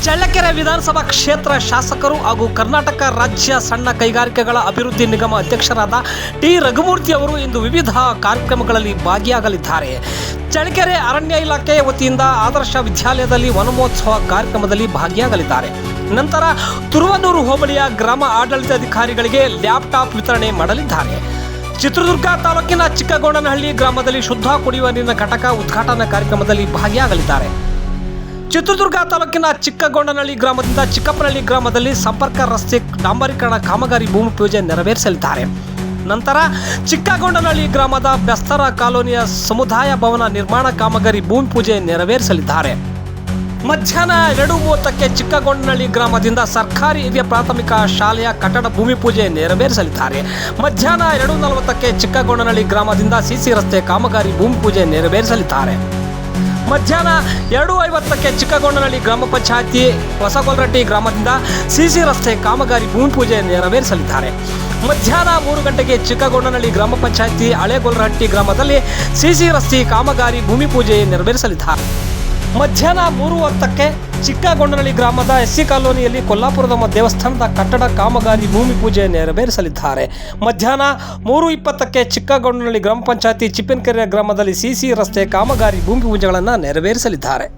ಚಳ್ಳಕೆರೆ ವಿಧಾನಸಭಾ ಕ್ಷೇತ್ರ ಶಾಸಕರು ಹಾಗೂ ಕರ್ನಾಟಕ ರಾಜ್ಯ ಸಣ್ಣ ಕೈಗಾರಿಕೆಗಳ ಅಭಿವೃದ್ಧಿ ನಿಗಮ ಅಧ್ಯಕ್ಷರಾದ ಟಿ ರಘುಮೂರ್ತಿ ಅವರು ಇಂದು ವಿವಿಧ ಕಾರ್ಯಕ್ರಮಗಳಲ್ಲಿ ಭಾಗಿಯಾಗಲಿದ್ದಾರೆ. ಚಳ್ಳಕೆರೆ ಅರಣ್ಯ ಇಲಾಖೆ ವತಿಯಿಂದ ಆದರ್ಶ ವಿದ್ಯಾಲಯದಲ್ಲಿ ವನಮಹೋತ್ಸವ ಕಾರ್ಯಕ್ರಮದಲ್ಲಿ ಭಾಗಿಯಾಗಲಿದ್ದಾರೆ. ನಂತರ ತುರುವನೂರು ಹೋಬಳಿಯ ಗ್ರಾಮ ಆಡಳಿತಾಧಿಕಾರಿಗಳಿಗೆ ಲ್ಯಾಪ್ಟಾಪ್ ವಿತರಣೆ ಮಾಡಲಿದ್ದಾರೆ. ಚಿತ್ರದುರ್ಗ ತಾಲೂಕಿನ ಚಿಕ್ಕಗೊಂಡನಹಳ್ಳಿ ಗ್ರಾಮದಲ್ಲಿ ಶುದ್ಧ ಕುಡಿಯುವ ನೀರಿನ ಘಟಕ ಉದ್ಘಾಟನಾ ಕಾರ್ಯಕ್ರಮದಲ್ಲಿ ಭಾಗಿಯಾಗಲಿದ್ದಾರೆ. ಚಿತ್ರದುರ್ಗ ತಾಲೂಕಿನ ಚಿಕ್ಕಗೊಂಡನಹಳ್ಳಿ ಗ್ರಾಮದಿಂದ ಚಿಕ್ಕಪ್ಪನಹಳ್ಳಿ ಗ್ರಾಮದಲ್ಲಿ ಸಂಪರ್ಕ ರಸ್ತೆ ಡಾಂಬರೀಕರಣ ಕಾಮಗಾರಿ ಭೂಮಿ ಪೂಜೆ ನೆರವೇರಿಸಲಿದ್ದಾರೆ. ನಂತರ ಚಿಕ್ಕಗೊಂಡನಹಳ್ಳಿ ಗ್ರಾಮದ ಬೆಸ್ತರ ಕಾಲೋನಿಯ ಸಮುದಾಯ ಭವನ ನಿರ್ಮಾಣ ಕಾಮಗಾರಿ ಭೂಮಿ ಪೂಜೆ ನೆರವೇರಿಸಲಿದ್ದಾರೆ. ಮಧ್ಯಾಹ್ನ 2:30ಕ್ಕೆ ಚಿಕ್ಕಗೊಂಡನಹಳ್ಳಿ ಗ್ರಾಮದಿಂದ ಸರ್ಕಾರಿ ಹಿರಿಯ ಪ್ರಾಥಮಿಕ ಶಾಲೆಯ ಕಟ್ಟಡ ಭೂಮಿ ಪೂಜೆ ನೆರವೇರಿಸಲಿದ್ದಾರೆ. ಮಧ್ಯಾಹ್ನ 2:40ಕ್ಕೆ ಚಿಕ್ಕಗೊಂಡನಹಳ್ಳಿ ಗ್ರಾಮದಿಂದ ಸಿಸಿ ರಸ್ತೆ ಕಾಮಗಾರಿ ಭೂಮಿ ಪೂಜೆ ನೆರವೇರಿಸಲಿದ್ದಾರೆ. ಮಧ್ಯಾಹ್ನ 2:50ಕ್ಕೆ ಚಿಕ್ಕಗೊಂಡನಹಳ್ಳಿ ಗ್ರಾಮ ಪಂಚಾಯತಿ ಹೊಸಗೊಲ್ಲರಟ್ಟಿ ಗ್ರಾಮದಿಂದ ಸಿಸಿ ರಸ್ತೆ ಕಾಮಗಾರಿ ಭೂಮಿ ಪೂಜೆ ನೆರವೇರಿಸಲಿದ್ದಾರೆ. ಮಧ್ಯಾಹ್ನ 3 ಗಂಟೆಗೆ ಚಿಕ್ಕಗೊಂಡನಹಳ್ಳಿ ಗ್ರಾಮ ಪಂಚಾಯತಿ ಹಳೆಗೊಲ್ಲರಹಟ್ಟಿ ಗ್ರಾಮದಲ್ಲಿ ಸಿಸಿ ರಸ್ತೆ ಕಾಮಗಾರಿ ಭೂಮಿ ಪೂಜೆ ನೆರವೇರಿಸಲಿದ್ದಾರೆ. ಮಧ್ಯಾಹ್ನ 3:10ಕ್ಕೆ ಚಿಕ್ಕಗೊಂಡನಹಳ್ಳಿ ಗ್ರಾಮದ ಎಸ್ಸಿ ಕಾಲೋನಿಯಲ್ಲಿ ಕೊಲ್ಲಾಪುರದ ದೇವಸ್ಥಾನದ ಕಟ್ಟಡ ಕಾಮಗಾರಿ ಭೂಮಿ ಪೂಜೆ ನೆರವೇರಿಸಲಿದ್ದಾರೆ. ಮಧ್ಯಾಹ್ನ 3:20ಕ್ಕೆ ಚಿಕ್ಕಗೊಂಡನಹಳ್ಳಿ ಗ್ರಾಮ ಪಂಚಾಯತಿ ಚಿಪ್ಪನಕೆರೆ ಗ್ರಾಮದಲ್ಲಿ ಸಿಸಿ ರಸ್ತೆ ಕಾಮಗಾರಿ ಭೂಮಿ ಪೂಜೆಗಳನ್ನು ನೆರವೇರಿಸಲಿದ್ದಾರೆ.